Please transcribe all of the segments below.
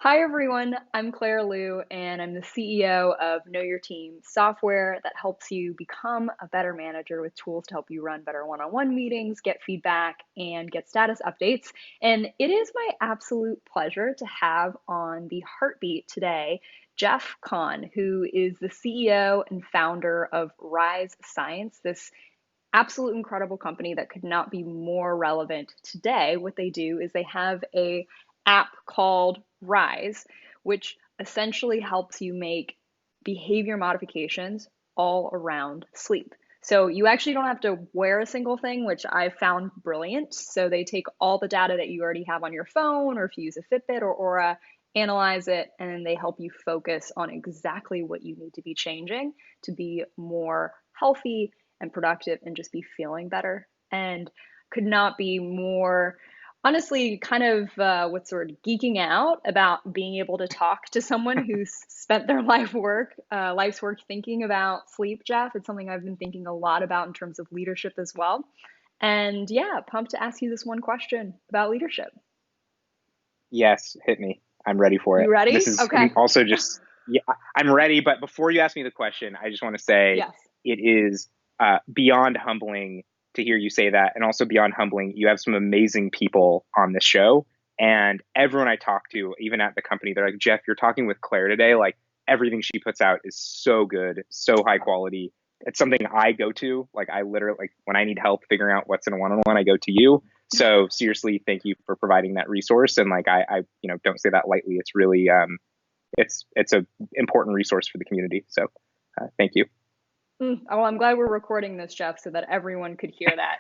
Hi, everyone. I'm Claire Liu, and I'm the CEO of Know Your Team software that helps you become a better manager with tools to help you run better one on one meetings, get feedback, and get status updates. And it is my absolute pleasure to have on the heartbeat today Jeff Kahn, who is the CEO and founder of Rise Science, this absolute incredible company that could not be more relevant today. What they do is they have a app called Rise, which essentially helps you make behavior modifications all around sleep. So you actually don't have to wear a single thing, which I found brilliant. So they take all the data that you already have on your phone, or if you use a Fitbit or Aura, analyze it, and then they help you focus on exactly what you need to be changing to be more healthy and productive and just be feeling better. And could not be more honestly kind of what's sort of geeking out about being able to talk to someone who's spent their life's work thinking about sleep, Jeff. It's something I've been thinking a lot about in terms of leadership as well. And yeah, pumped to ask you this one question about leadership. Yes, hit me. I'm ready for You it. This ready? is Okay. also just, yeah, I'm ready. But before you ask me the question, I just want to say Yes. it is beyond humbling to hear you say that. And also beyond humbling, you have some amazing people on the show. And everyone I talk to, even at the company, they're like, Jeff, you're talking with Claire today. Like everything she puts out is so good, so high quality. It's something I go to. Like I literally, like when I need help figuring out what's in a one-on-one, I go to you. So seriously, thank you for providing that resource. And like I don't say that lightly. It's really it's a important resource for the community. So thank you. Oh, I'm glad we're recording this, Jeff, so that everyone could hear that.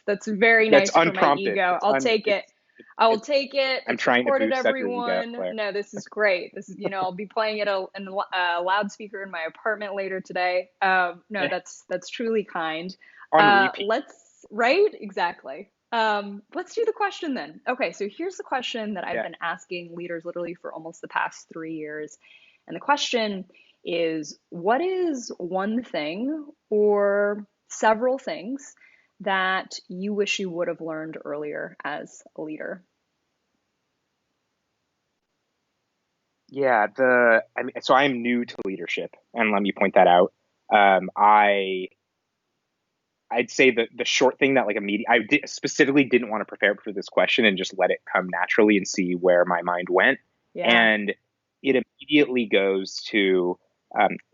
That's very That's nice for my unprompted. ego. I'll take it. I will It's take it. I'm It's trying to recorded, boost up your ego, everyone. Claire. No, this is great. This is, I'll be playing it in a loudspeaker in my apartment later today. No, that's truly kind. On repeat. Let's, right? Exactly. Let's do the question then. Okay, so here's the question that I've Yeah. been asking leaders literally for almost the past 3 years. And the question is, what is one thing or several things that you wish you would have learned earlier as a leader? Yeah, so I'm new to leadership, and let me point that out. I'd say the short thing that like specifically didn't want to prepare for this question and just let it come naturally and see where my mind went. Yeah. And it immediately goes to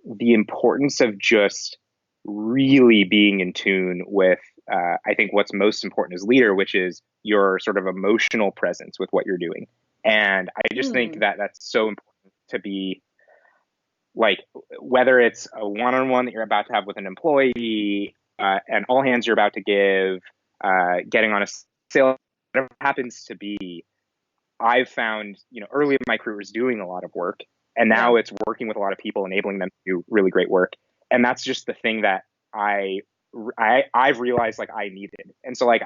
the importance of just really being in tune with, I think, what's most important as leader, which is your sort of emotional presence with what you're doing. And I just think Hmm. that that's so important to be like, whether it's a one-on-one that you're about to have with an employee, and all hands you're about to give, getting on a sale, whatever it happens to be. I've found, early in my career was doing a lot of work, and Yeah. now it's working with a lot of people, enabling them to do really great work. And that's just the thing that I've realized like I needed. And so like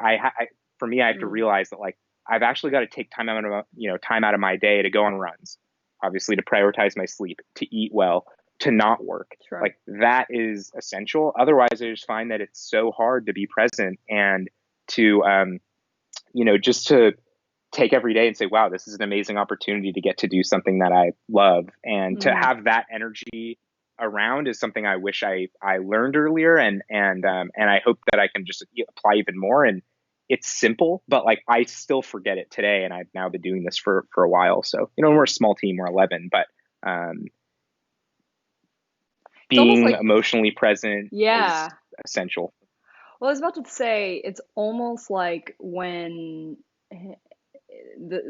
for me, I have to Mm. realize that like I've actually got to take time out of my day to go on runs, obviously to prioritize my sleep, to eat well, to not work. Sure. Like that is essential. Otherwise, I just find that it's so hard to be present and to just to take every day and say, wow, this is an amazing opportunity to get to do something that I love. And to Mm. have that energy around is something I wish I learned earlier. And I hope that I can just apply even more. And it's simple, but like I still forget it today. And I've now been doing this for a while. So, we're a small team, we're 11, but It's almost being like, emotionally present is yeah. essential. Well, I was about to say, it's almost like when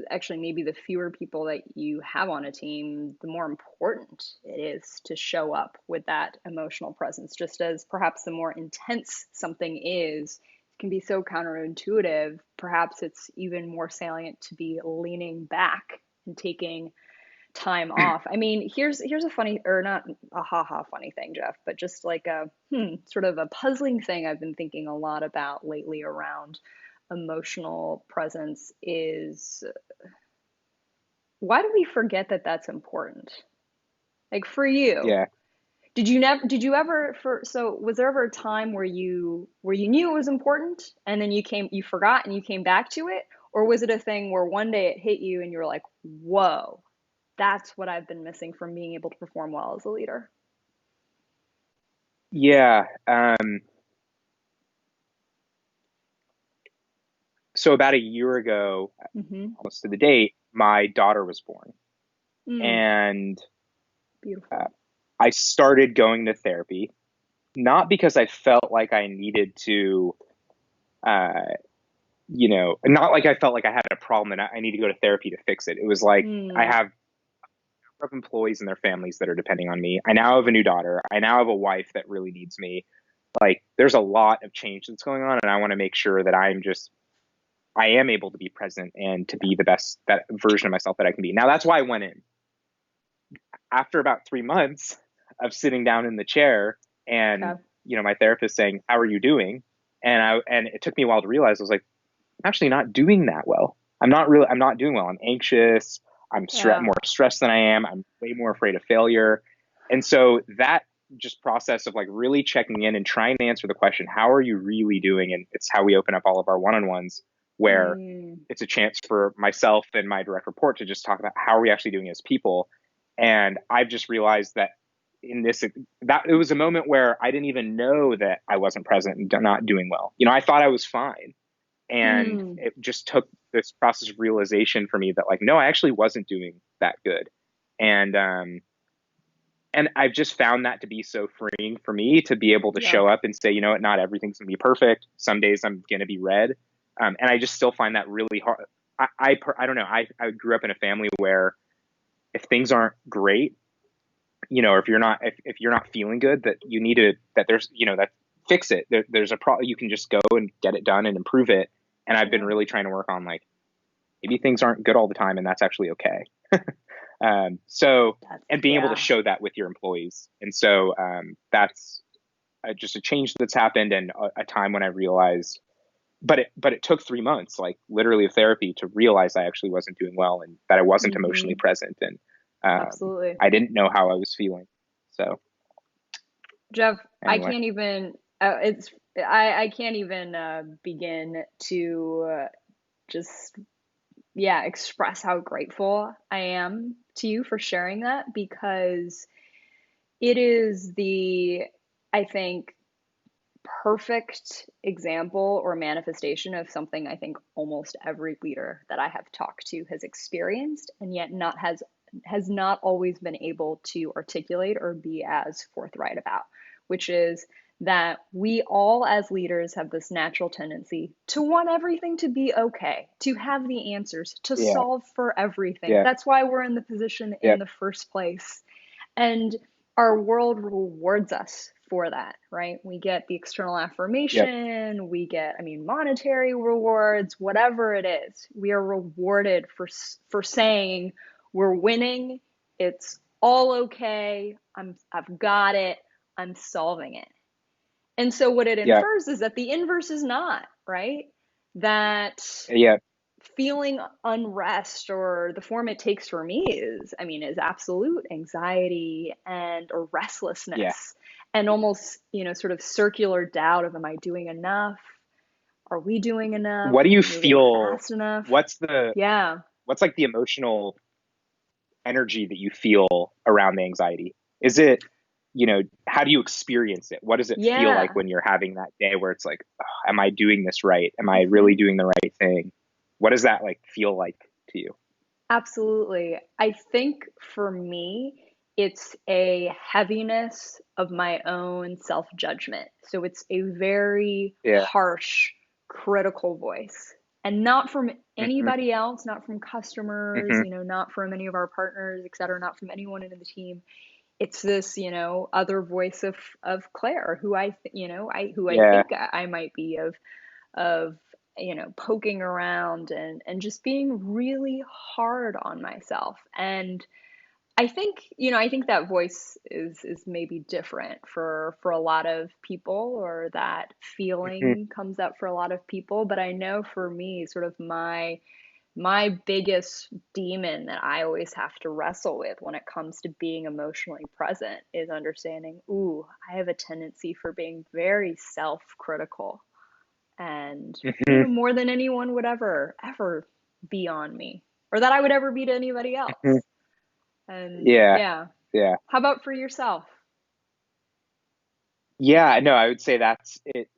actually maybe the fewer people that you have on a team, the more important it is to show up with that emotional presence. Just as perhaps the more intense something is, it can be so counterintuitive. Perhaps it's even more salient to be leaning back and taking time off. I mean, here's a funny, or not a haha funny thing, Jeff, but just like a sort of a puzzling thing I've been thinking a lot about lately around emotional presence is, why do we forget that that's important? Like for you, Yeah. did you ever so was there ever a time where you knew it was important and then you forgot and you came back to it? Or was it a thing where one day it hit you and you were like, whoa, that's what I've been missing from being able to perform well as a leader. Yeah. So about a year ago, Mm-hmm. almost to the date, my daughter was born. Mm, And uh, beautiful. I started going to therapy, not because I felt like I needed to, uh, not like I felt like I had a problem and I need to go to therapy to fix it. It was like I Mm, have a number of employees and their families that are depending on me. I now have a new daughter. I now have a wife that really needs me. Like there's a lot of change that's going on, and I want to make sure that I am able to be present and to be the best that version of myself that I can be. Now that's why I went in. After about 3 months of sitting down in the chair and okay. my therapist saying, "How are you doing?" And it took me a while to realize I was like, I'm actually not doing that well. I'm not doing well. I'm anxious. Yeah. More stressed than I am. I'm way more afraid of failure. And so that just process of like really checking in and trying to answer the question, how are you really doing? And it's how we open up all of our one-on-ones where Mm, it's a chance for myself and my direct report to just talk about how are we actually doing as people. And I've just realized that in this, that it was a moment where I didn't even know that I wasn't present and not doing well. I thought I was fine, and mm, it just took this process of realization for me that like no, I actually wasn't doing that good. And um and I've just found that to be so freeing for me to be able to yeah. show up and say, you know what, not everything's gonna be perfect. Some days I'm gonna be red. And I just still find that really hard. I don't know. I grew up in a family where if things aren't great, or if you're not feeling good, that you need to that there's that fix it. There's a problem. You can just go and get it done and improve it. And I've been Yeah. really trying to work on like maybe things aren't good all the time, and that's actually okay. So That's, and being able to yeah. show that with your employees, and so that's just a change that's happened, and a time when I realized. But it took 3 months, like literally of therapy, to realize I actually wasn't doing well and that I wasn't emotionally Mm-hmm. present, and Absolutely. I didn't know how I was feeling. So Jeff, I anyway, can't even, I can't even begin to just, yeah, express how grateful I am to you for sharing that because it is I think, perfect example or manifestation of something I think almost every leader that I have talked to has experienced and yet has not always been able to articulate or be as forthright about, which is that we all as leaders have this natural tendency to want everything to be okay, to have the answers, to yeah, solve for everything. yeah, That's why we're in the position yeah, in the first place. And our world rewards us for that, right? We get the external yeah, affirmation, we get, I mean, monetary rewards, whatever it is. We are rewarded for saying we're winning, it's all okay, I've got it, I'm solving it. And so what it yeah, infers is that the inverse is not, right? That yeah, feeling unrest, or the form it takes for me is, I mean, is absolute anxiety and or yeah. restlessness and almost, sort of circular doubt of, am I doing enough? Are we doing enough? What do Are you we moving feel? fast enough? What's the Yeah. what's like the emotional energy that you feel around the anxiety? Is it, how do you experience it? What does it feel like Yeah. when you're having that day where it's like, oh, am I doing this right? Am I really Hmm. doing the right thing? What does that like feel like to you? Absolutely. I think for me, it's a heaviness of my own self judgment. So it's a very Yeah. harsh, critical voice. And not from Hmm. anybody else, not from customers, Hmm. not from any of our partners, et cetera, not from anyone in the team. It's this, other voice of Claire, who I Yeah. think I might be of poking around and just being really hard on myself. And I think that voice is maybe different for a lot of people, or that Hmm. feeling comes up for a lot of people, but I know for me, sort of my biggest demon that I always have to wrestle with when it comes to being emotionally present is understanding, ooh, I have a tendency for being very self-critical, and Hmm. more than anyone would ever be on me, or that I would ever be to anybody Hmm. else. And Yeah. yeah. Yeah. How about for yourself? Yeah, no, I would say that's it.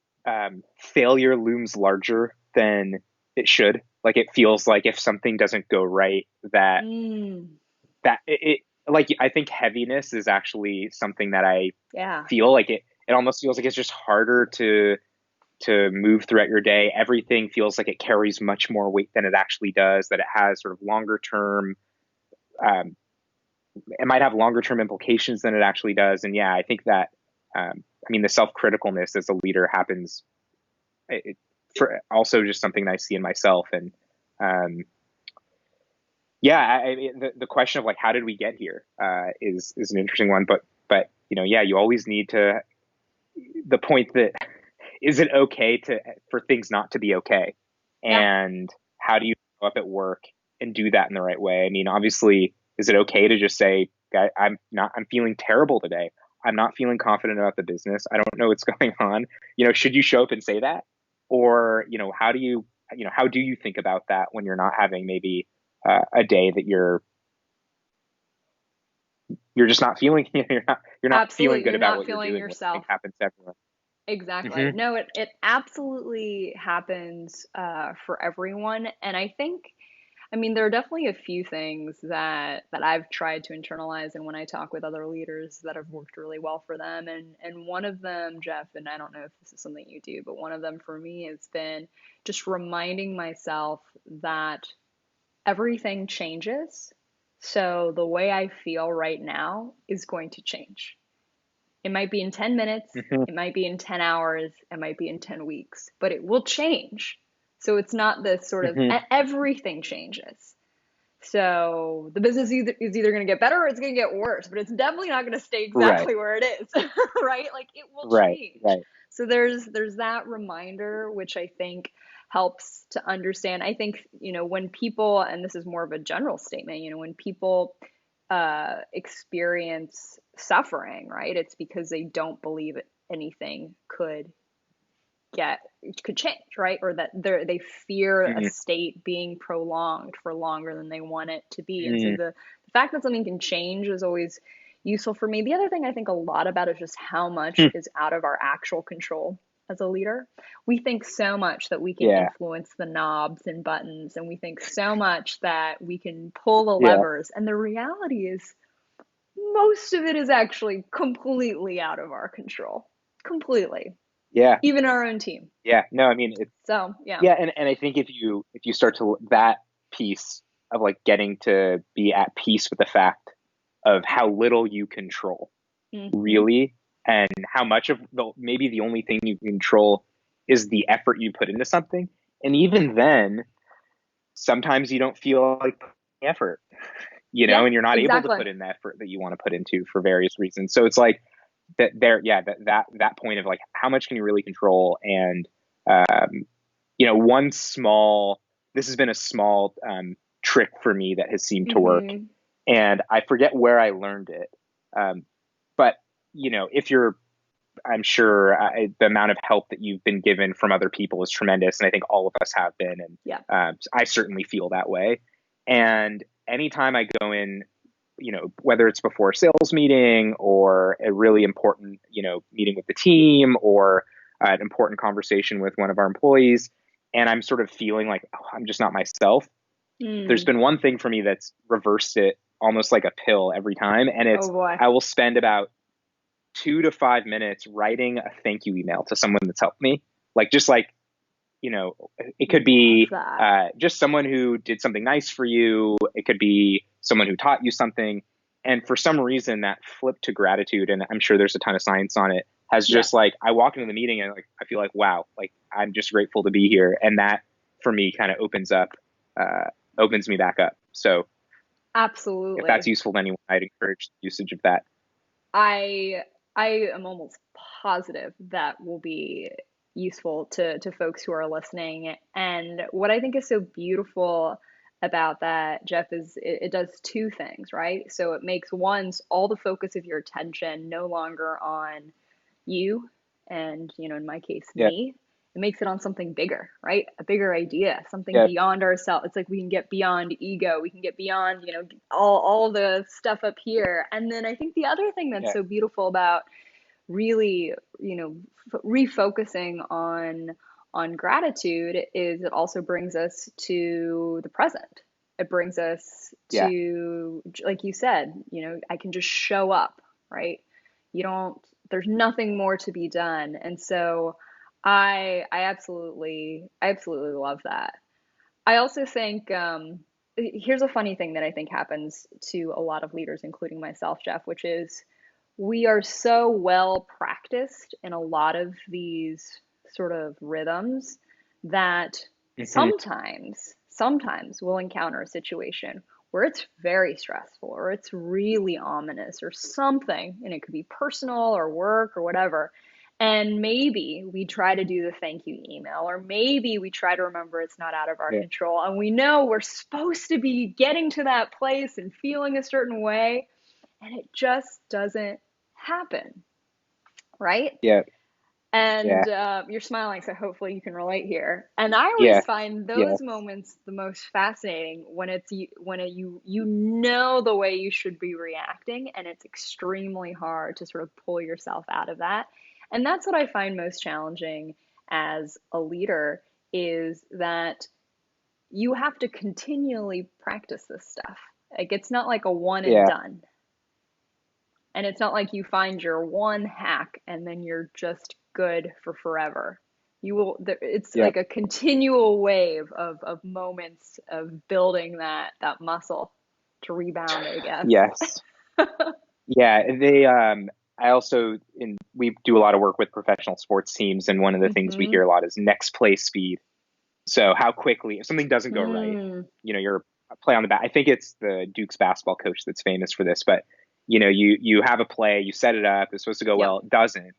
Failure looms larger than it should. Like it feels like if something doesn't go right, that Mm, like I think heaviness is actually something that I yeah. feel like it almost feels like it's just harder to move throughout your day. Everything feels like it carries much more weight than it actually does, that it has sort of longer term um, it might have longer term implications than it actually does. And yeah, I think that I mean the self-criticalness as a leader happens for also just something that I see in myself. And um, yeah, the question of like how did we get here is an interesting one. But you know, yeah, you always need to the point that is it okay to for things not to be okay, Yeah. and how do you show up at work and do that in the right way? I mean, obviously, is it okay to just say, I'm feeling terrible today. I'm not feeling confident about the business. I don't know what's going on. You know, should you show up and say that? Or, you know, how do you think about that when you're not having maybe a day that you're just not feeling, you're not feeling Absolutely. good You're about not what you're feeling doing, which I think yourself. happens to everyone. Exactly. Hmm. No, it absolutely happens for everyone. And I think, I mean, there are definitely a few things that I've tried to internalize, and when I talk with other leaders that have worked really well for them, and one of them, Jeff, and I don't know if this is something you do, but one of them for me has been just reminding myself that everything changes. So the way I feel right now is going to change. It might be in 10 minutes, Hmm. it might be in 10 hours, it might be in 10 weeks, but it will change. So it's not this sort of Hmm. everything changes. So the business is either going to get better or it's going to get worse, but it's definitely not going to stay Right. exactly where it is, right? Like it will Right. change. Right. So there's that reminder which I think helps to understand. I think, when people, and this is more of a general statement, when people experience suffering, right? It's because they don't believe anything get could change, right? Or that they fear a Mm, state being prolonged for longer than they want it to be. And so mm, the fact that something can change is always useful for me. The other thing I think a lot about is just how much mm. is out of our actual control as a leader. We think so much that we can Yeah. influence the knobs and buttons, and we think so much that we can pull the Yeah. levers. And the reality is most of it is actually completely out of our control. Completely. Yeah. Even our own team. Yeah. No, I mean it's So, yeah. yeah, and I think if you start to that piece of like getting to be at peace with the fact of how little you control Hmm. really, and how much of maybe the only thing you control is the effort you put into something, and even then sometimes you don't feel like putting effort, Yeah, and you're not able to exactly. put in the effort that you want to put into for various reasons. So it's like that there, yeah, that point of like how much can you really control, and um, one small this has been a small trick for me that has seemed to work, Hmm. and I forget where I learned it, um, but if you're I'm sure the amount of help that you've been given from other people is tremendous, and I think all of us have been, and Yeah. I certainly feel that way. And anytime I go in, whether it's before a sales meeting or a really important, meeting with the team, or an important conversation with one of our employees, and I'm sort of feeling like, oh, I'm just not myself. There's Mm. been one thing for me that's reversed it almost like a pill every time, and Oh it's boy. I will spend about 2 to 5 minutes writing a thank you email to someone that's helped me. Like, just like, it could Love be that. just someone who did something nice for you. It could be someone who taught you something. And for some reason, that flip to gratitude, and I'm sure there's a ton of science on it, has Yeah, just like, I walk into the meeting and like, I feel like, wow, like I'm just grateful to be here. And that for me kind of opens me back up. So if that's absolutely. useful to anyone, I'd encourage the usage of that. I I am almost positive that will be useful to folks who are listening. And what I think is so beautiful about that, Jeff, is it does two things, right? So it makes all the focus of your attention no longer on you and, in my case, Yeah. me. it makes it on something bigger, right? A bigger idea, something Yeah. beyond ourselves. It's like we can get beyond ego, we can get beyond, all the stuff up here. And then I think the other thing that's Yeah. so beautiful about really, refocusing on gratitude is it also brings us to the present. It brings us Yeah. to, like you said, I can just show up, right? You don't, there's nothing more to be done. And so I absolutely love that. I also think here's a funny thing that I think happens to a lot of leaders, including myself, Jeff, which is we are so well practiced in a lot of these sort of rhythms that Hmm. sometimes we'll encounter a situation where it's very stressful or it's really ominous or something, and it could be personal or work or whatever. And maybe we try to do the thank you email, or maybe we try to remember it's not out of our Yeah. control. And we know we're supposed to be getting to that place and feeling a certain way, and it just doesn't happen, right? Yeah. And Yeah. you're smiling, so hopefully you can relate here. And I Yeah. always find Yeah. those moments the most fascinating when you know the way you should be reacting, and it's extremely hard to sort of pull yourself out of that. And that's what I find most challenging as a leader is that you have to continually practice this stuff. Like it's not like a one and Yeah. done. And it's not like you find your one hack and then you're just good for forever. It's Yeah. like a continual wave of moments of building that muscle to rebound, I guess. Yes. Yeah. I also, we do a lot of work with professional sports teams. And one of the things we Mm-hmm. hear a lot is next play speed. So how quickly, if something doesn't go right, Mm. you're a play on the back. I think it's the Duke's basketball coach that's famous for this, but you have a play, you set it up, it's supposed to go Yep. well, it doesn't.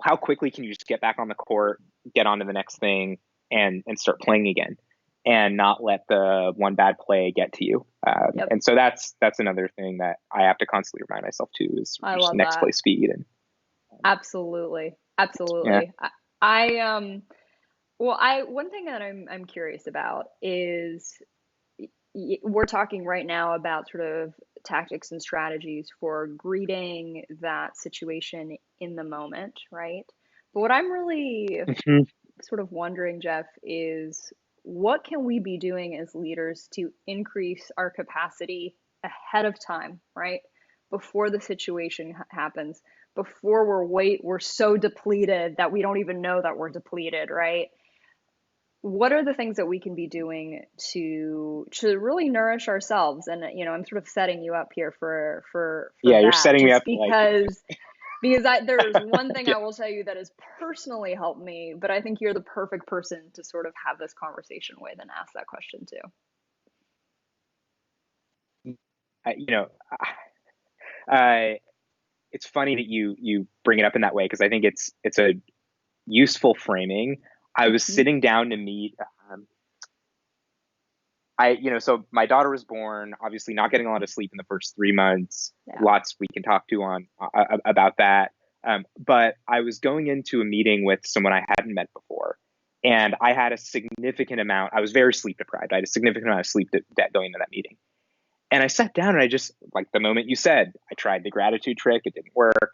How quickly can you just get back on the court, get on to the next thing, and start playing again, and not let the one bad play get to you? Yep. And so that's another thing that I have to constantly remind myself too is I just love next play that. speed. And Absolutely. yeah, Absolutely. I well, I one thing that I'm curious about is we're talking right now about sort of tactics and strategies for greeting that situation in the moment, right? But what I'm really mhm, sort of wondering, Jeff, is what can we be doing as leaders to increase our capacity ahead of time, right? Before the situation happens, before we're so depleted that we don't even know that we're depleted, right? What are the things that we can be doing to really nourish ourselves? And I'm sort of setting you up here for yeah, you're that, setting me just up like because there's one thing yeah, I will tell you that has personally helped me, but I think you're the perfect person to sort of have this conversation with and ask that question too. uh, you know, uh, it's funny that you bring it up in that way because I think it's a useful framing. I was Hmm. sitting down to meet. Um, so my daughter was born. Obviously, not getting a lot of sleep in the first 3 months. Yeah. Lots we can talk to on about that. But I was going into a meeting with someone I hadn't met before, and I had a significant amount. I was very sleep deprived. I had a significant amount of sleep debt going into that meeting. And I sat down and I just, like the moment you said, I tried the gratitude trick. It didn't work.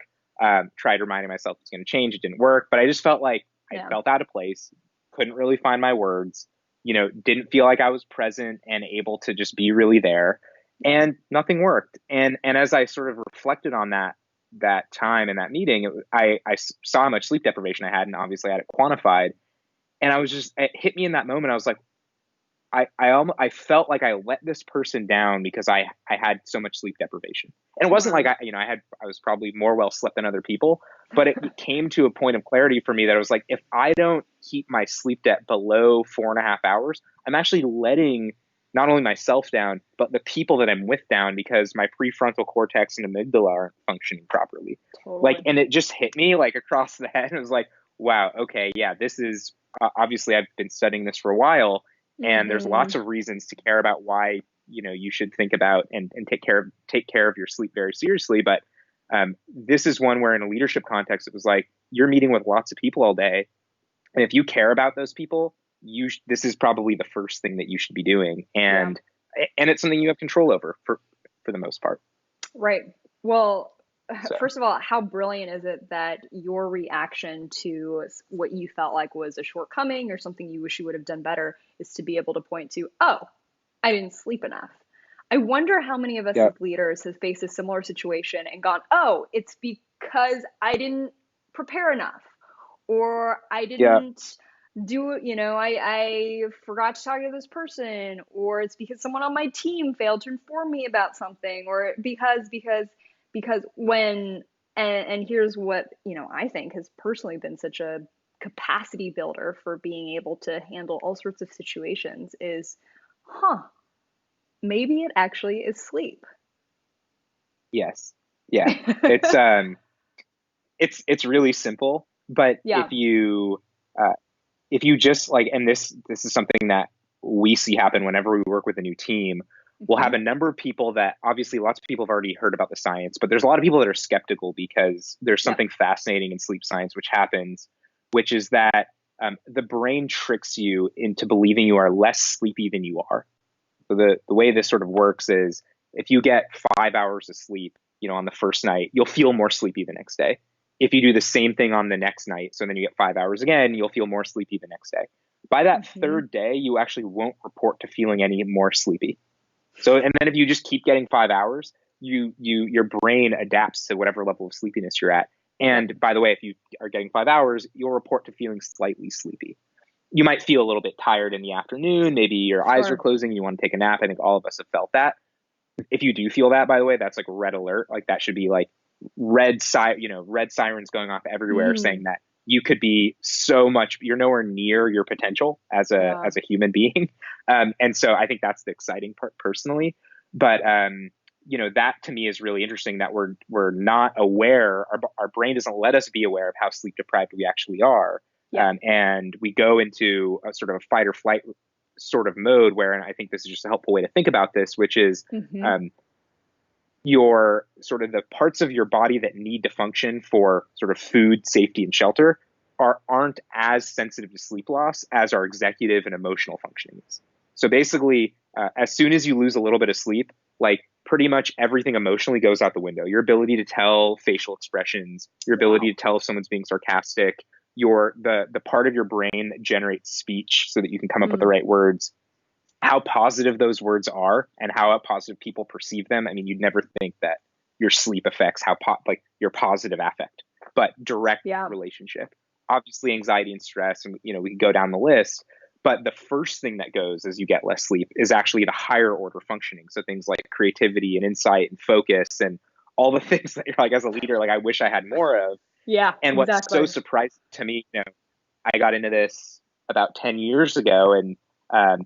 Tried reminding myself it's going to change. It didn't work. But I just felt like I Yeah. felt out of place. Couldn't really find my words. Didn't feel like I was present and able to just be really there. Yeah. And nothing worked. And as I sort of reflected on that time in that meeting, I saw how much sleep deprivation I had, and obviously I had it quantified. And it hit me in that moment. I was like, I felt like I let this person down because I had so much sleep deprivation. And it wasn't like Wow. I was probably more well slept than other people, but it came to a point of clarity for me that I was like, if I don't keep my sleep debt below 4.5 hours, I'm actually letting not only myself down, but the people that I'm with down because my prefrontal cortex and amygdala aren't functioning properly. Totally. And it just hit me like across the head. And it was like, wow, okay, yeah, this is obviously I've been studying this for a while, and there's Hmm. lots of reasons to care about why you should think about and take care of your sleep very seriously. But this is one where in a leadership context, it was like you're meeting with lots of people all day. And if you care about those people, this is probably the first thing that you should be doing. Yeah. And it's something you have control over for the most part. Right. Well, So first of all, how brilliant is it that your reaction to what you felt like was a shortcoming or something you wish you would have done better is to be able to point to, oh, I didn't sleep enough. I wonder how many of us yeah, as leaders have faced a similar situation and gone, oh, it's because I didn't prepare enough, or I yeah, didn't do, I forgot to talk to this person, or it's because someone on my team failed to inform me about something, or because when, and here's what, I think has personally been such a capacity builder for being able to handle all sorts of situations is, huh, maybe it actually is sleep. yes, yeah. It's it's really simple, but Yeah. uh, if you just like, and this is something that we see happen whenever we work with a new team. We'll have Hmm. a number of people that obviously lots of people have already heard about the science, but there's a lot of people that are skeptical because there's Yep. something fascinating in sleep science which happens, which is that the brain tricks you into believing you are less sleepy than you are. So the way this sort of works is if you get 5 hours of sleep, on the first night, you'll feel more sleepy the next day. If you do the same thing on the next night, so then you get 5 hours again, you'll feel more sleepy the next day. By that Hmm. third day, you actually won't report to feeling any more sleepy. So, and then if you just keep getting 5 hours, your brain adapts to whatever level of sleepiness you're at. Yep. And by the way, if you are getting 5 hours, you'll report to feeling slightly sleepy. You might feel a little bit tired in the afternoon. Maybe your eyes are Sure. closing. You want to take a nap. I think all of us have felt that. If you do feel that, by the way, that's like red alert. Like that should be like red sirens going off everywhere saying Mm. that you could be so much, you're nowhere near your potential as a Yeah. as a human being. And so I think that's the exciting part personally. But that to me is really interesting that we're not aware. Our brain doesn't let us be aware of how sleep deprived we actually are. Yep. And we go into a sort of a fight or flight sort of mode where, and I think this is just a helpful way to think about this, which is Hmm. um, your sort of the parts of your body that need to function for sort of food, safety, and shelter aren't as sensitive to sleep loss as our executive and emotional functioning is. So basically, as soon as you lose a little bit of sleep, like pretty much everything emotionally goes out the window. Your ability to tell facial expressions, your ability Wow. to tell if someone's being sarcastic, the part of your brain that generates speech so that you can come up with the Mm. right words, how positive those words are and how positive people perceive them. I mean, you'd never think that your sleep affects like your positive affect, but direct Yeah. relationship. Obviously, anxiety and stress, and we can go down the list. But the first thing that goes as you get less sleep is actually the higher order functioning. So things like creativity and insight and focus and all the things that you're like as a leader, like I wish I had more of. Yeah. And what's so Exactly. surprising to me, I got into this about 10 years ago, and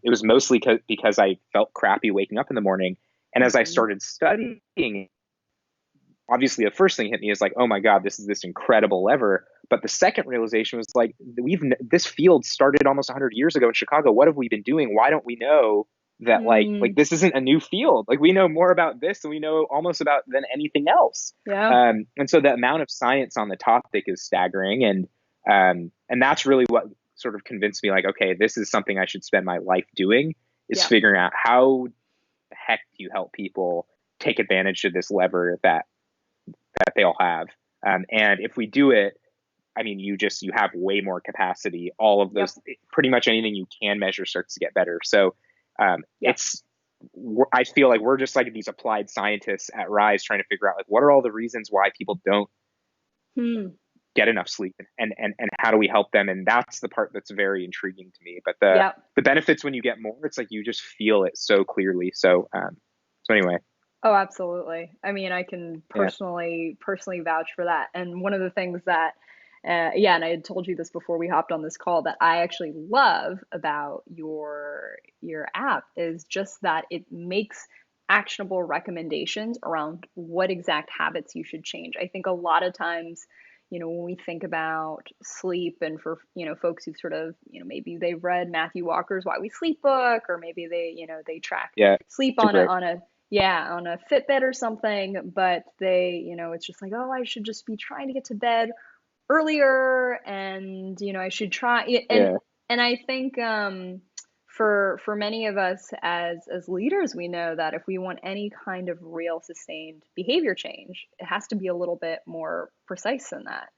it was mostly because I felt crappy waking up in the morning. And as I Hmm. started studying, obviously the first thing hit me is like, oh my God, this is this incredible lever. But the second realization was like, this field started almost 100 years ago in Chicago. What have we been doing? Why don't we know that like Mm. this isn't a new field? Like we know more about this than we know almost about than anything else. Yeah. And so the amount of science on the topic is staggering, and that's really what sort of convinced me like, okay, this is something I should spend my life doing, is Yeah. figuring out how the heck do you help people take advantage of this lever that they all have. And if we do it, I mean, you have way more capacity. All of Yep. those, pretty much anything you can measure starts to get better. So Yep. I feel like we're just like these applied scientists at Rise trying to figure out like what are all the reasons why people don't Hmm. get enough sleep, and how do we help them? And that's the part that's very intriguing to me. But the Yep. the benefits when you get more, it's like you just feel it so clearly. So anyway, Oh, absolutely. I mean, I can yeah, personally vouch for that. And one of the things that, yeah, and I had told you this before we hopped on this call, that I actually love about your app is just that it makes actionable recommendations around what exact habits you should change. I think a lot of times, when we think about sleep, and for, folks who sort of, maybe they've read Matthew Walker's Why We Sleep book, or maybe they track yeah, sleep on super a great. on a yeah, on a Fitbit or something, but it's just like, oh, I should just be trying to get to bed earlier, and I should try. Yeah. And I think for many of us as leaders, we know that if we want any kind of real sustained behavior change, it has to be a little bit more precise than that.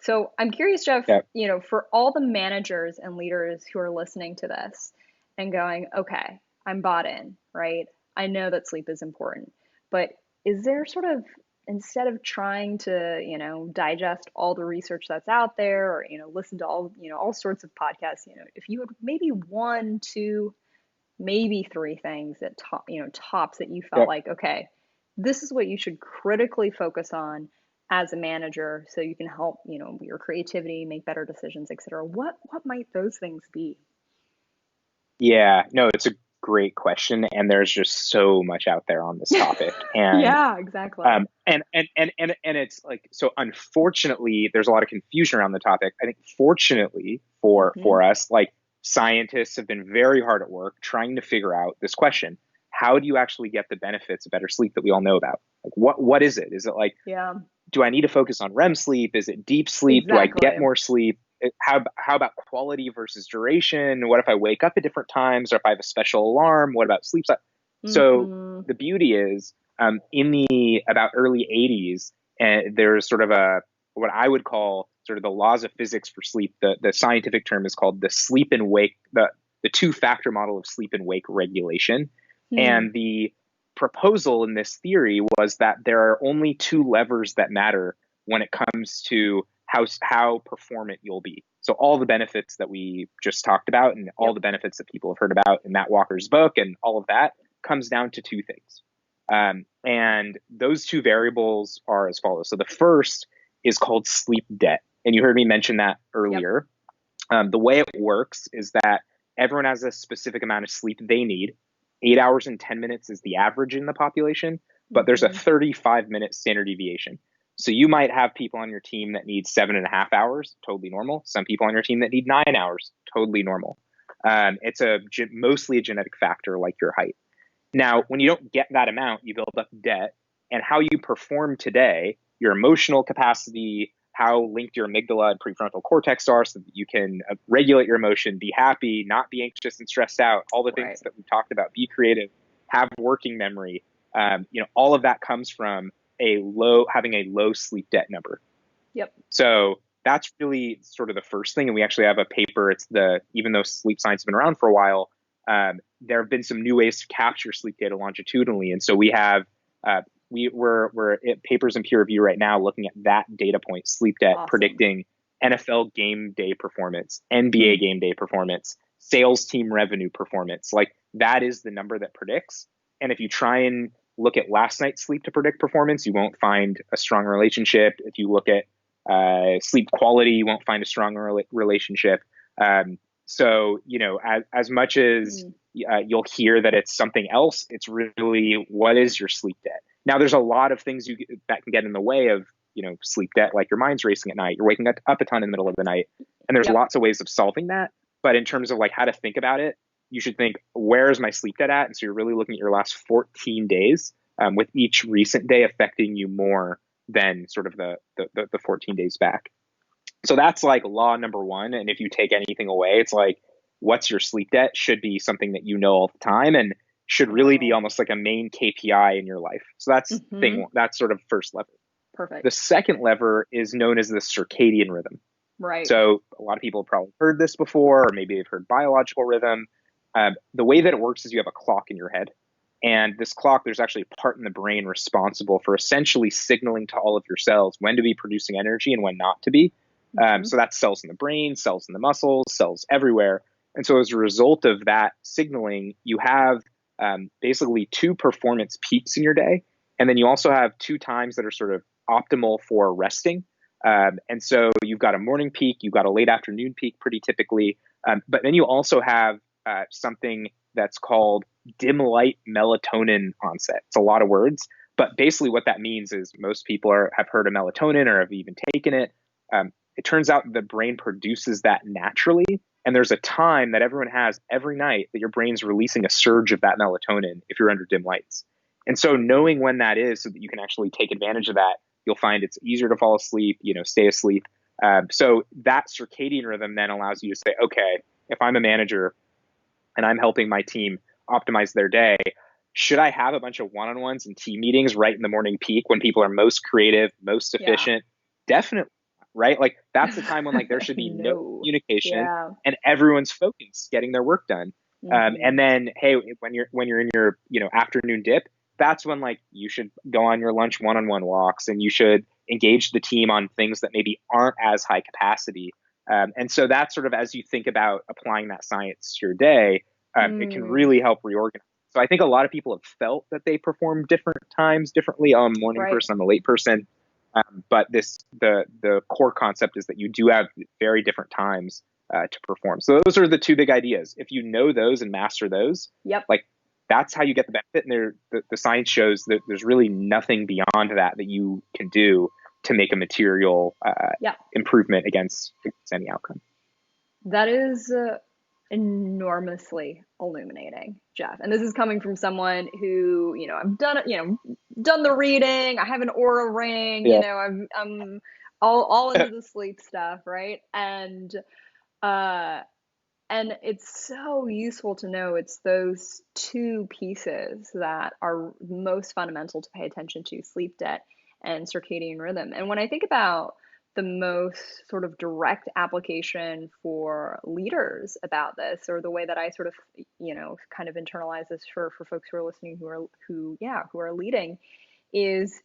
So I'm curious, Jeff, Yeah. for all the managers and leaders who are listening to this and going, okay, I'm bought in, right? I know that sleep is important, but is there sort of, instead of trying to, digest all the research that's out there, or, listen to all sorts of podcasts, if you had maybe one, two, maybe three things that tops that you felt Yeah. like, okay, this is what you should critically focus on as a manager so you can help, your creativity, make better decisions, etc. What might those things be? Yeah. No, it's a great question, and there's just so much out there on this topic. And Yeah, exactly. and it's like, so unfortunately, there's a lot of confusion around the topic. I think fortunately Hmm. for us, like, scientists have been very hard at work trying to figure out this question. How do you actually get the benefits of better sleep that we all know about? Like, what is it? Is it like, Yeah, do I need to focus on REM sleep? Is it deep sleep? Do I get exactly. more sleep? How about quality versus duration? What if I wake up at different times, or if I have a special alarm? What about sleep? So Hmm. the beauty is, in the about early 80s, and there's sort of a, what I would call sort of the laws of physics for sleep. The scientific term is called the sleep and wake, the two-factor model of sleep and wake regulation. Hmm. And the proposal in this theory was that there are only two levers that matter when it comes to how performant you'll be. So all the benefits that we just talked about, and all Yep. the benefits that people have heard about in Matt Walker's book, and all of that comes down to two things. And those two variables are as follows. So the first is called sleep debt. And you heard me mention that Yep. earlier. The way it works is that everyone has a specific amount of sleep they need. 8 hours and 10 minutes is the average in the population, but there's a Hmm. 35-minute standard deviation. So you might have people on your team that need 7.5 hours, totally normal. Some people on your team that need 9 hours, totally normal. It's mostly a genetic factor like your height. Now, when you don't get that amount, you build up debt, and how you perform today, your emotional capacity, how linked your amygdala and prefrontal cortex are so that you can regulate your emotion, be happy, not be anxious and stressed out, all the Right. things that we've talked about, be creative, have working memory. All of that comes from having a low sleep debt number. Yep. So that's really sort of the first thing. And we actually have a paper. Even though sleep science has been around for a while, there have been some new ways to capture sleep data longitudinally. And so we have, we're at papers in peer review right now looking at that data point, sleep debt, Awesome. predicting NFL game day performance, Hmm. NBA game day performance, sales team revenue performance. Like, that is the number that predicts. And if you try and look at last night's sleep to predict performance, you won't find a strong relationship. If you look at sleep quality, you won't find a strong relationship. So, as much as Hmm. you'll hear that it's something else, it's really, what is your sleep debt? Now, there's a lot of things that can get in the way of, sleep debt, like your mind's racing at night, you're waking up a ton in the middle of the night, and there's Yep. lots of ways of solving that. But in terms of like how to think about it, you should think, where is my sleep debt at? And so you're really looking at your last 14 days, with each recent day affecting you more than sort of the 14 days back. So that's like law number one. And if you take anything away, it's like, what's your sleep debt should be something that you know all the time, and should really be Wow. almost like a main KPI in your life. So Hmm. that's sort of first lever. The Perfect. second lever is known as the circadian rhythm. Right. So a lot of people have probably heard this before, or maybe they've heard biological rhythm. The way that it works is you have a clock in your head. And this clock, there's actually a part in the brain responsible for essentially signaling to all of your cells when to be producing energy and when not to be. Hmm. So that's cells in the brain, cells in the muscles, cells everywhere. And so as a result of that signaling, you have basically two performance peaks in your day. And then you also have two times that are sort of optimal for resting. And so you've got a morning peak, you've got a late afternoon peak pretty typically. But then you also have something that's called dim light melatonin onset. It's a lot of words, but basically what that means is most people have heard of melatonin or have even taken it. It turns out the brain produces that naturally. And there's a time that everyone has every night that your brain's releasing a surge of that melatonin if you're under dim lights. And so knowing when that is so that you can actually take advantage of that, you'll find it's easier to fall asleep, stay asleep. So that circadian rhythm then allows you to say, okay, if I'm a manager and I'm helping my team optimize their day, should I have a bunch of one-on-ones and team meetings right in the morning peak when people are most creative, most Yeah. efficient? Definitely, right? Like that's the time when like there should be no No. communication Yeah. and everyone's focused getting their work done. Hmm. And then, hey, when you're in your afternoon dip, that's when like you should go on your lunch one-on-one walks and you should engage the team on things that maybe aren't as high capacity. And so that's sort of as you think about applying that science to your day, it can Mm, really help reorganize. So I think a lot of people have felt that they perform different times differently. I'm a morning right. person, I'm a late person. But the core concept is that you do have very different times to perform. So those are the two big ideas. If you know those and master those, Yep. like that's how you get the benefit. And the science shows that there's really nothing beyond that you can do to make a material Yep. improvement against any outcome. That is enormously illuminating, Jeff. And this is coming from someone who, I've done it, done the reading. I have an aura ring. Yeah. I'm all into the sleep stuff, right? Uh, and it's so useful to know it's those two pieces that are most fundamental to pay attention to: sleep debt and circadian rhythm. And when I think about the most sort of direct application for leaders about this, or the way that I sort of, kind of internalize this for folks who are listening, who are leading, is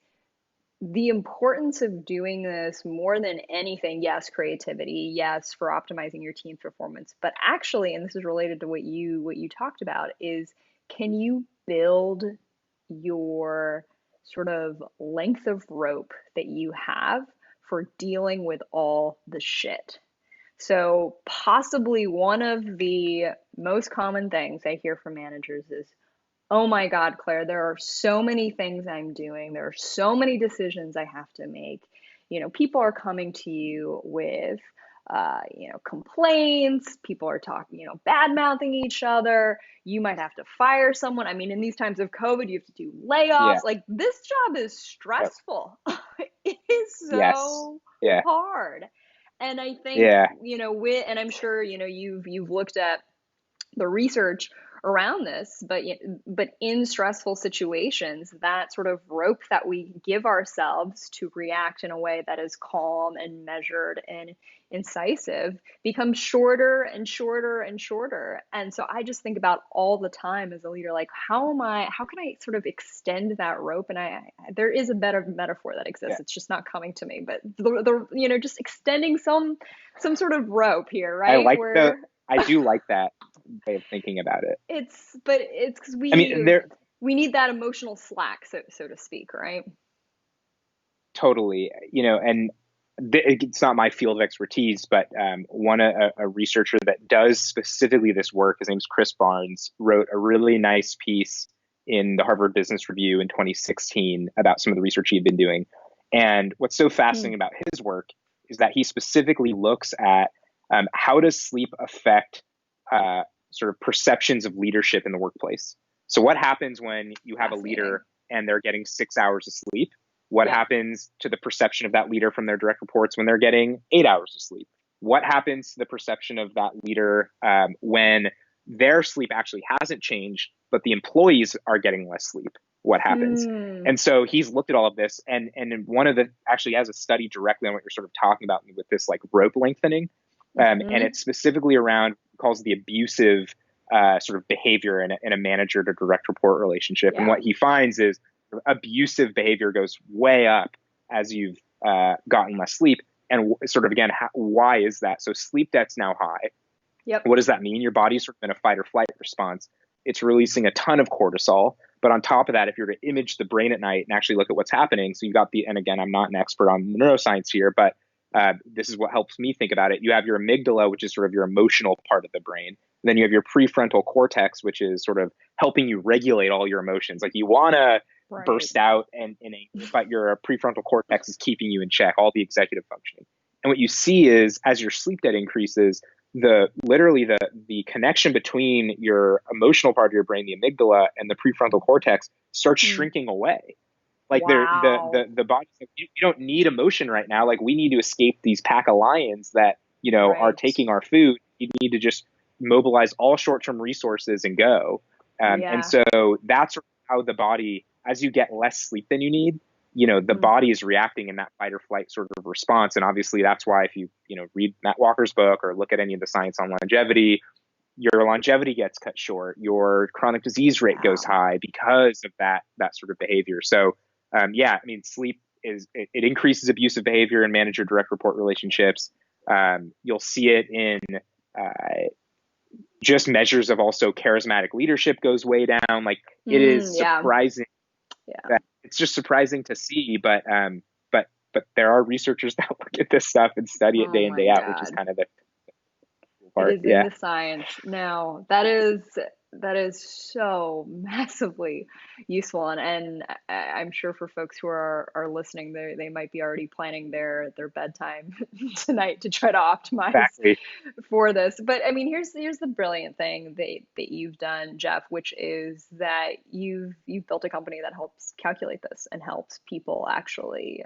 the importance of doing this more than anything. Yes, creativity, yes, for optimizing your team's performance, but actually, and this is related to what you talked about, is can you build your sort of length of rope that you have for dealing with all the shit. So possibly one of the most common things I hear from managers is, oh my God, Claire, there are so many things I'm doing. There are so many decisions I have to make. People are coming to you with, complaints. People are talking, bad mouthing each other. You might have to fire someone. I mean, in these times of COVID, you have to do layoffs. Yeah. Like, this job is Yep. stressful. It is Yes. so Yeah. hard. And I think, Yeah. and I'm sure, you've looked at the research around this, but in stressful situations, that sort of rope that we give ourselves to react in a way that is calm and measured and incisive becomes shorter and shorter and shorter. And so I just think about all the time as a leader, like how can I sort of extend that rope? And there is a better metaphor that exists. Yeah. It's just not coming to me, but just extending some sort of rope here, I right? like the Where I do like that way of thinking about it. it's because I mean, there we need that emotional slack, so to speak, right? totally, and it's not my field of expertise, but a researcher that does specifically this work, his name's Chris Barnes, wrote a really nice piece in the Harvard Business Review in 2016 about some of the research he had been doing. And what's so Hmm. fascinating about his work is that he specifically looks at how does sleep affect uh, sort of perceptions of leadership in the workplace. So what happens when you have a Fascinating. leader and they're getting 6 hours of sleep? What Yep. happens to the perception of that leader from their direct reports when they're getting 8 hours of sleep? What happens to the perception of that leader when their sleep actually hasn't changed, but the employees are getting less sleep? What happens? Hmm. And so he's looked at all of this, and in one of the actually has a study directly on what you're sort of talking about with this like rope lengthening, and Mm-hmm. it's specifically around calls the abusive sort of behavior in a manager to direct report relationship. And Yeah. what he finds is abusive behavior goes way up as you've gotten less sleep. And sort of again, why is that? So sleep debt's now high. Yep. What does that mean? Your body's sort of in a fight or flight response. It's releasing a ton of cortisol. But on top of that, if you're to image the brain at night and actually look at what's happening, so you got and again, I'm not an expert on neuroscience here, but this is what helps me think about it. You have your amygdala, which is sort of your emotional part of the brain. And then you have your prefrontal cortex, which is sort of helping you regulate all your emotions. Like you want to Right. burst out and in anger, but your prefrontal cortex is keeping you in check, all the executive functioning. And what you see is as your sleep debt increases, the connection between your emotional part of your brain, the amygdala, and the prefrontal cortex starts Hmm. shrinking away. Like Wow. the body's like, you don't need emotion right now. Like we need to escape these pack of lions that, are Right. taking our food. You need to just mobilize all short-term resources and go. And Yeah. so that's how the body, as you get less sleep than you need, the Mm. body is reacting in that fight or flight sort of response. And obviously that's why if you, read Matt Walker's book or look at any of the science on longevity, your longevity gets cut short, your chronic disease rate goes Wow. high because of that sort of behavior. So, yeah, I mean, sleep it increases abusive behavior and manager direct report relationships. You'll see it in uh, just measures of also charismatic leadership goes way down. Like it is Yeah. surprising Yeah. that it's just surprising to see, but there are researchers that look at this stuff and study it Oh day in my day out, which is God. kind of the cool It part. is in Yeah, the science. No, that is so massively useful, and I'm sure for folks who are listening, they might be already planning their bedtime tonight to try to optimize exactly. for this. But I mean, here's the brilliant thing that you've done, Jeff, which is that you've built a company that helps calculate this and helps people actually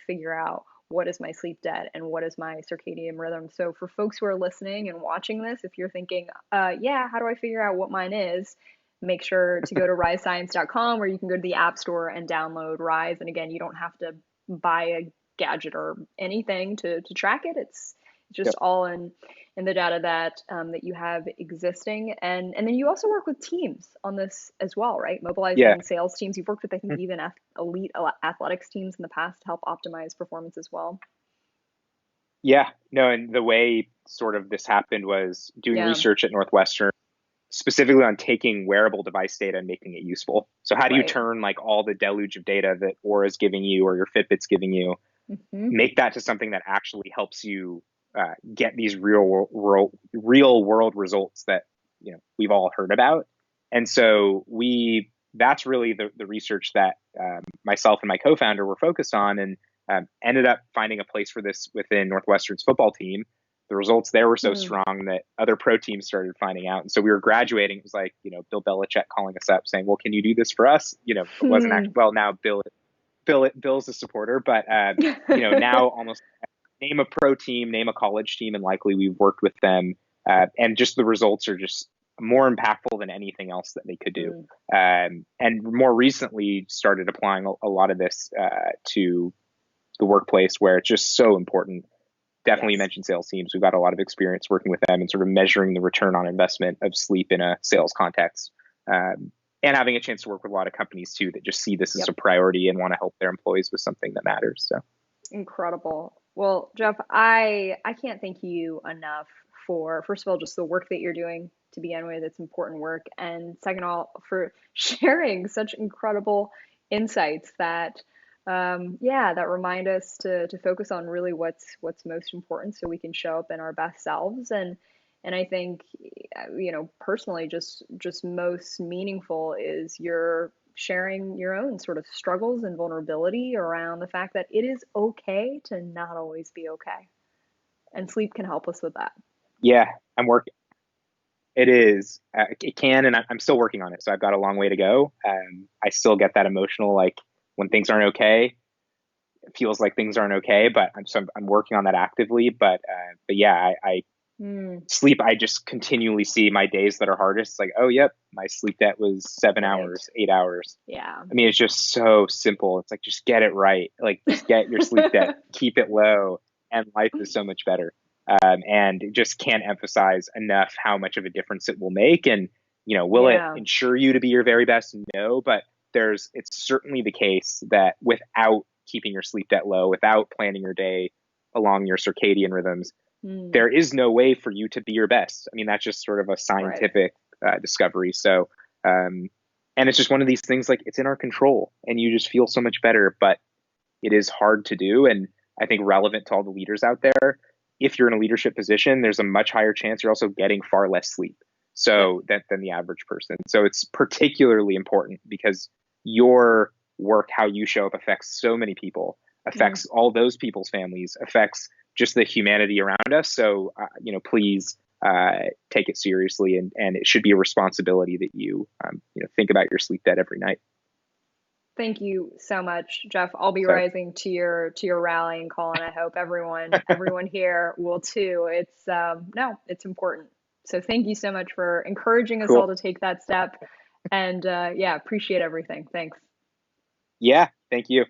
figure out what is my sleep debt and what is my circadian rhythm. So for folks who are listening and watching this, if you're thinking, yeah, how do I figure out what mine is? Make sure to go to risescience.com, where you can go to the App Store and download Rise. And again, you don't have to buy a gadget or anything to track it. It's just Yep. all in the data that you have existing, and then you also work with teams on this as well, right? Yeah. Mobilizing sales teams. You've worked with, I think, even elite athletics teams in the past to help optimize performance as well. Yeah, no, and the way sort of this happened was doing Yeah, research at Northwestern, specifically on taking wearable device data and making it useful. So how do you right. turn like all the deluge of data that Aura is giving you or your Fitbit's giving you, Hmm. make that to something that actually helps you get these real world results that we've all heard about. And so that's really the research that myself and my co-founder were focused on, and ended up finding a place for this within Northwestern's football team. The results there were so Hmm. strong that other pro teams started finding out. And so we were graduating. It was like, Bill Belichick calling us up saying, well, can you do this for us? It wasn't actually, well, now Bill's a supporter, but now almost name a pro team, name a college team, and likely we've worked with them, and just the results are just more impactful than anything else that they could do. Mm. And more recently, started applying a lot of this to the workplace, where it's just so important. Definitely, you Yes. mentioned sales teams. We've got a lot of experience working with them and sort of measuring the return on investment of sleep in a sales context. And having a chance to work with a lot of companies too that just see this as a Yep. priority and want to help their employees with something that matters. So Incredible. Well, Jeff, I can't thank you enough for, first of all, just the work that you're doing to begin with. It's important work, and second of all, for sharing such incredible insights that yeah, that remind us to focus on really what's most important, so we can show up in our best selves. And I think, personally, just most meaningful is your sharing your own sort of struggles and vulnerability around the fact that it is okay to not always be okay. And sleep can help us with that. yeah, I'm working. It is. It can, and I'm still working on it. So I've got a long way to go. I still get that emotional, like when things aren't okay. It feels like things aren't okay, but I'm working on that actively. But yeah, I Mm, sleep. I just continually see my days that are hardest. Like, oh, yep, my sleep debt was seven right. hours, 8 hours. Yeah. I mean, it's just so simple. It's like just get it right. Like just get your sleep debt, keep it low, and life is so much better. And just can't emphasize enough how much of a difference it will make. And will it Yeah. ensure you to be your very best? No, but it's certainly the case that without keeping your sleep debt low, without planning your day along your circadian rhythms, Mm, there is no way for you to be your best. I mean, that's just sort of a right. scientific discovery. So, um, and it's just one of these things, like it's in our control and you just feel so much better, but it is hard to do. And I think relevant to all the leaders out there, if you're in a leadership position, there's a much higher chance you're also getting far less sleep. Yep. So than the average person. So it's particularly important because your work, how you show up, affects so many people, Mm, affects all those people's families, affects just the humanity around us. So please take it seriously, and it should be a responsibility that you think about your sleep debt every night. Thank you so much, Jeff. I'll be So rising to your rallying call, and I hope everyone here will too. It's no, it's important. So thank you so much for encouraging us all cool. to take that step, and yeah, appreciate everything. Thanks. Yeah, thank you.